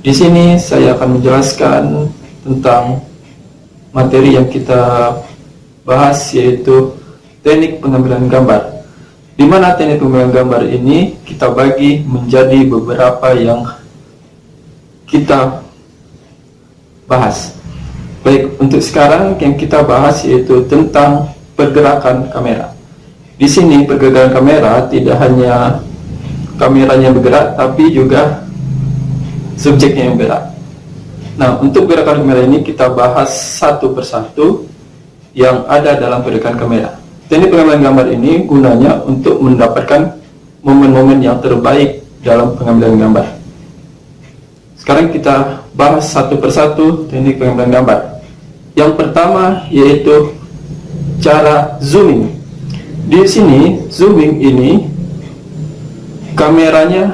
Di sini saya akan menjelaskan tentang materi yang kita bahas, yaitu teknik pengambilan gambar. Di mana teknik pengambilan gambar ini kita bagi menjadi beberapa yang kita bahas. Baik, untuk sekarang yang kita bahas yaitu tentang pergerakan kamera. Di sini pergerakan kamera tidak hanya kameranya bergerak, tapi juga subjeknya yang bergerak. Nah, untuk gerakan kamera ini kita bahas satu persatu yang ada dalam pergerakan kamera. Teknik pengambilan gambar ini gunanya untuk mendapatkan momen-momen yang terbaik dalam pengambilan gambar. Sekarang kita bahas satu persatu teknik pengambilan gambar. Yang pertama yaitu cara zooming. Di sini zooming ini kameranya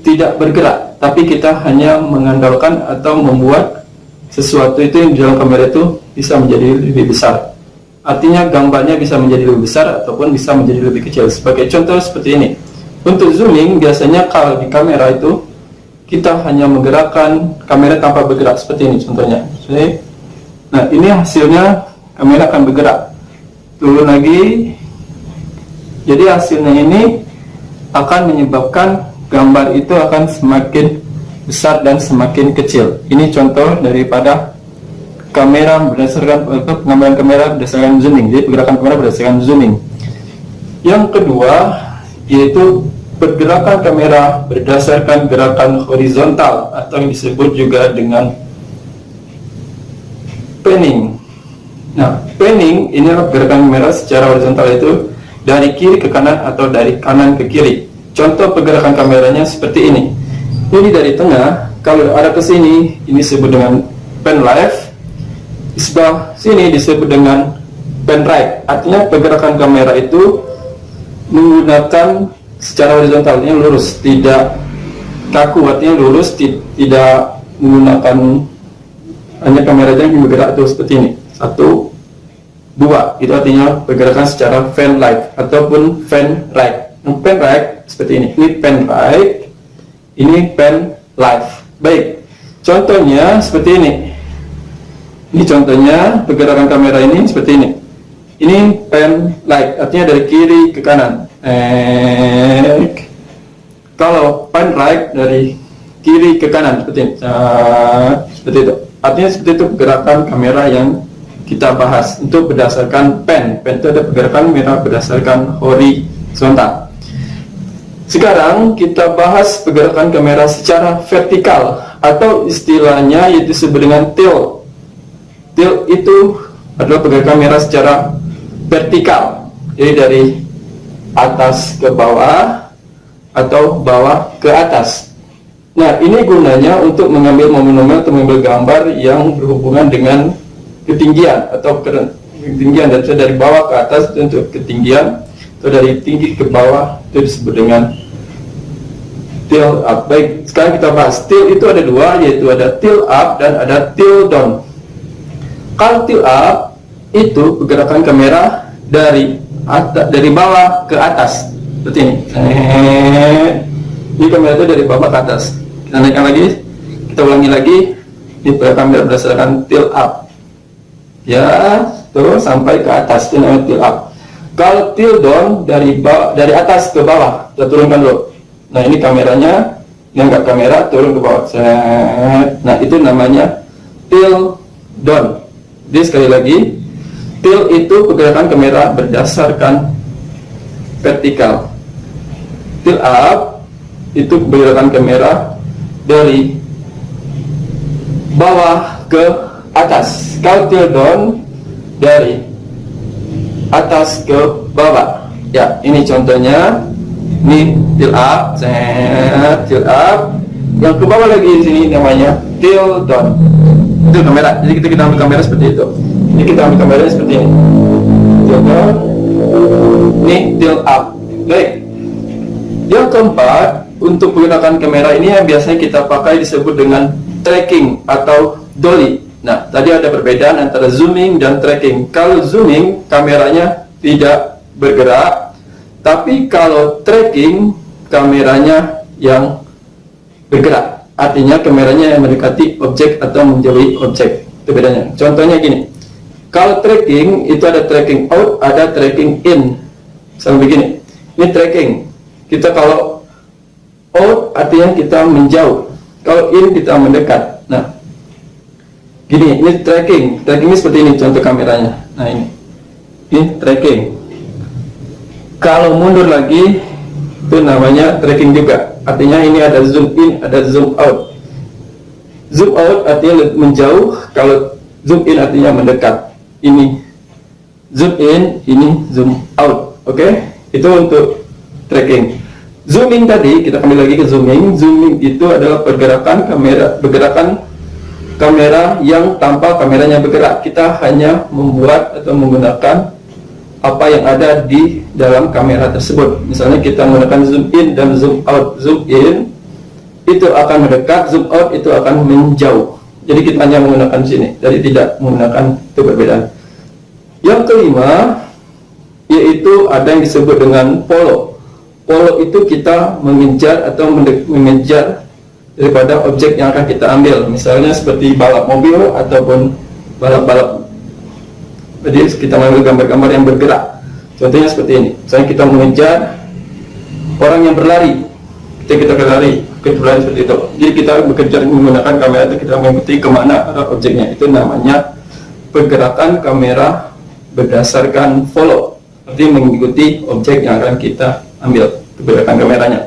tidak bergerak, tapi kita hanya mengandalkan atau membuat sesuatu itu yang di dalam kamera itu bisa menjadi lebih besar. Artinya gambarnya bisa menjadi lebih besar ataupun bisa menjadi lebih kecil. Sebagai contoh seperti ini. Untuk zooming biasanya kalau di kamera itu kita hanya menggerakkan kamera tanpa bergerak seperti ini contohnya. Nah, ini hasilnya kamera akan bergerak. Turun lagi. Jadi hasilnya ini akan menyebabkan gambar itu akan semakin besar dan semakin kecil. Ini contoh daripada kamera berdasarkan pengambilan kamera berdasarkan zooming. Jadi pergerakan kamera berdasarkan zooming. Yang kedua yaitu pergerakan kamera berdasarkan gerakan horizontal atau yang disebut juga dengan panning. Nah, panning ini adalah gerakan kamera secara horizontal, itu dari kiri ke kanan atau dari kanan ke kiri. Contoh pergerakan kameranya seperti ini. Ini dari tengah, kalau arah ke sini ini disebut dengan pan left, di sebelah sini disebut dengan pan right. Artinya pergerakan kamera itu menggunakan secara horizontal, artinya lurus, tidak kaku, artinya lurus, tidak menggunakan hanya kamera yang bergerak tuh seperti ini. 1, 2, itu artinya pergerakan secara fan left ataupun fan right. Fan right seperti ini fan right, ini fan left. Baik, contohnya seperti ini. Ini contohnya pergerakan kamera ini seperti ini. Ini pan right, artinya dari kiri ke kanan. Kalau pan right dari kiri ke kanan seperti ini. Seperti itu. Artinya seperti itu pergerakan kamera yang kita bahas untuk berdasarkan pan. Pan itu ada pergerakan kamera berdasarkan horizontal. Sekarang kita bahas pergerakan kamera secara vertikal atau istilahnya yaitu disebut dengan tilt. Tilt itu adalah pergerakan kamera secara vertikal, jadi dari atas ke bawah atau bawah ke atas. Nah, ini gunanya untuk mengambil momen-momen atau mengambil gambar yang berhubungan dengan ketinggian atau ketinggian, dari bawah ke atas itu untuk ketinggian, atau dari tinggi ke bawah itu disebut dengan tilt up. Baik, sekarang kita bahas tilt itu ada dua, yaitu ada tilt up dan ada tilt down. Kalau tilt up itu pergerakan kamera dari bawah ke atas seperti ini. Ini kamera itu dari bawah ke atas. Kita naikkan lagi, kita ulangi lagi. Ini kamera berdasarkan tilt up, ya, terus sampai ke atas, itu namanya tilt up. Kalau tilt down dari atas ke bawah, kita turunkan dulu. Nah, ini kameranya, ini angkat kamera turun ke bawah. Nah, itu namanya tilt down. Jadi sekali lagi, tilt itu pergerakan kamera berdasarkan vertikal. Tilt up itu pergerakan kamera dari bawah ke atas. Kalau tilt down dari atas ke bawah. Ya, ini contohnya. Ini tilt up, tilt up. Yang ke bawah lagi di sini namanya tilt down. Itu kamera. Jadi kita ambil kamera seperti itu. Ini kita ambil kamera seperti ini. Tilt down. Ini tilt up. Baik. Yang keempat, untuk menggunakan kamera ini yang biasanya kita pakai disebut dengan tracking atau dolly. Nah, tadi ada perbedaan antara zooming dan tracking. Kalau zooming, kameranya tidak bergerak, tapi kalau tracking, kameranya yang bergerak. Artinya kameranya yang mendekati objek atau menjauhi objek. Itu bedanya. Contohnya gini. Kalau tracking itu ada tracking out, ada tracking in. Sama begini. Ini tracking. Kita kalau out artinya kita menjauh. Kalau in kita mendekat. Nah, gini, ini tracking. Tracking ini seperti ini contoh kameranya. Nah, ini tracking. Kalau mundur lagi itu namanya tracking juga. Artinya ini ada zoom in, ada zoom out. Zoom out artinya menjauh, kalau zoom in artinya mendekat. Ini zoom in, ini zoom out. Oke? Itu untuk tracking. Zooming tadi, kita kembali lagi ke zooming. Zooming itu adalah pergerakan kamera yang tanpa kameranya bergerak. Kita hanya membuat atau menggunakan apa yang ada di dalam kamera tersebut. Misalnya kita menggunakan zoom in dan zoom out. Zoom in itu akan mendekat, zoom out itu akan menjauh. Jadi kita hanya menggunakan sini, jadi tidak menggunakan itu perbedaan. Yang kelima yaitu ada yang disebut dengan follow. Follow itu kita mengejar atau mengejar daripada objek yang akan kita ambil. Misalnya seperti balap mobil ataupun balap-balap. Jadi kita mengambil gambar-gambar yang bergerak. Contohnya seperti ini. Misalnya kita mengejar orang yang berlari. Kita berlari seperti itu. Jadi kita bekerja menggunakan kamera itu, kita mengikuti kemana arah objeknya. Itu namanya pergerakan kamera berdasarkan follow. Artinya mengikuti objek yang akan kita ambil, pergerakan kameranya.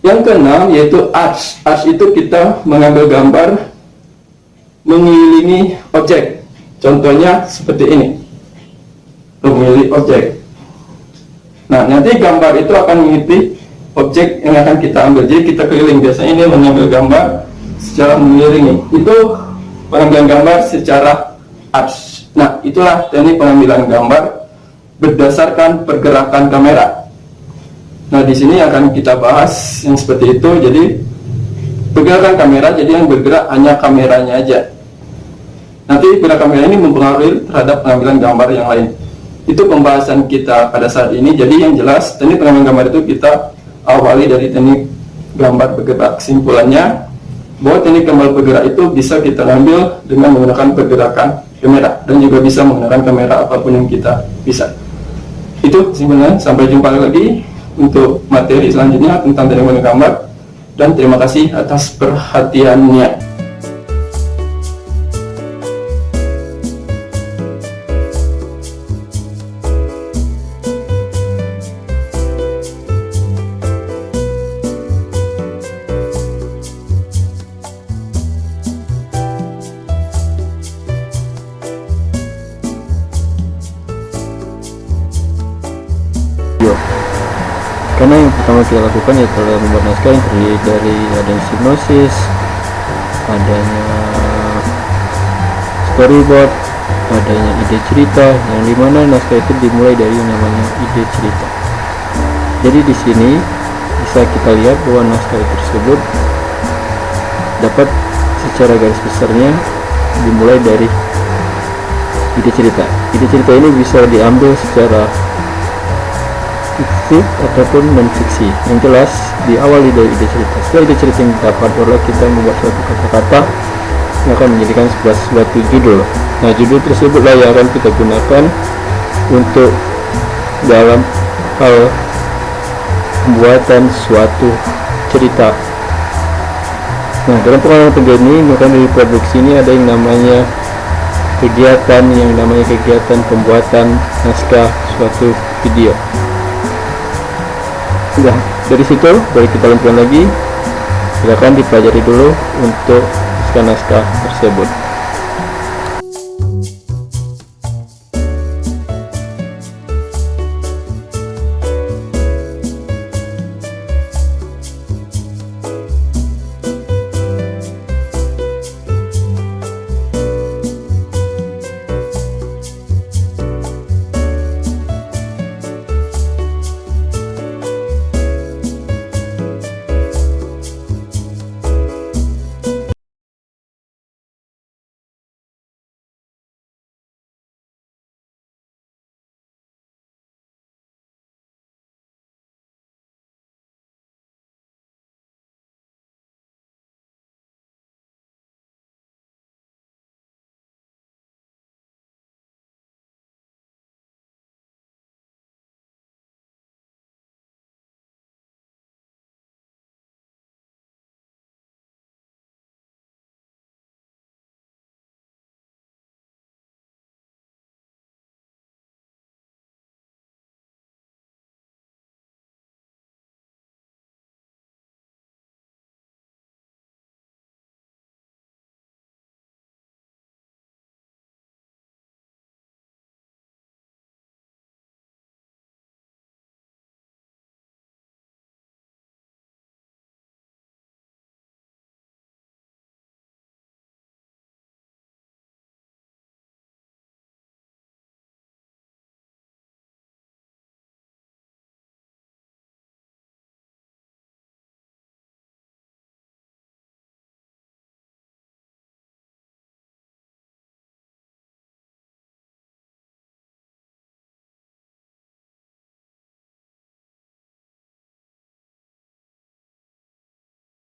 Yang keenam yaitu arch. Arch itu kita mengambil gambar mengelilingi objek. Contohnya seperti ini, mengelilingi objek. Nah, nanti gambar itu akan mengikuti objek yang akan kita ambil. Jadi kita keliling. Biasanya ini mengambil gambar secara mengelilingi. Itu pengambilan gambar secara arch. Nah, itulah teknik pengambilan gambar berdasarkan pergerakan kamera. Nah, di sini akan kita bahas yang seperti itu. Jadi pergerakan kamera, jadi yang bergerak hanya kameranya aja. Nanti pergerakan kamera ini mempengaruhi terhadap pengambilan gambar yang lain. Itu pembahasan kita pada saat ini. Jadi yang jelas teknik pengambilan gambar itu kita awali dari teknik gambar bergerak. Kesimpulannya bahwa teknik gambar bergerak itu bisa kita ambil dengan menggunakan pergerakan kamera, dan juga bisa menggunakan kamera apapun yang kita bisa. Itu kesimpulannya. Sampai jumpa lagi untuk materi selanjutnya tentang teknik pengambilan gambar, dan terima kasih atas perhatiannya. Karena yang pertama kita lakukan ya adalah membuat naskah yang terdiri dari adanya sinopsis, adanya storyboard, adanya ide cerita, yang dimana naskah itu dimulai dari yang namanya ide cerita. Jadi di sini bisa kita lihat bahwa naskah tersebut dapat secara garis besarnya dimulai dari ide cerita. Ide cerita ini bisa diambil secara fiksi ataupun non-fiksi. Yang jelas diawali dari ide cerita. Setelah ide cerita yang dapat, barulah kita membuat suatu kata-kata yang akan menjadikan suatu judul. Nah, judul tersebutlah yang akan kita gunakan untuk dalam hal pembuatan suatu cerita. Nah, dalam pengalaman begini, maka dari produksi ini ada yang namanya kegiatan pembuatan naskah suatu video. Sudah, dari situ boleh kita lanjutkan lagi. Silakan dipelajari dulu untuk naskah tersebut.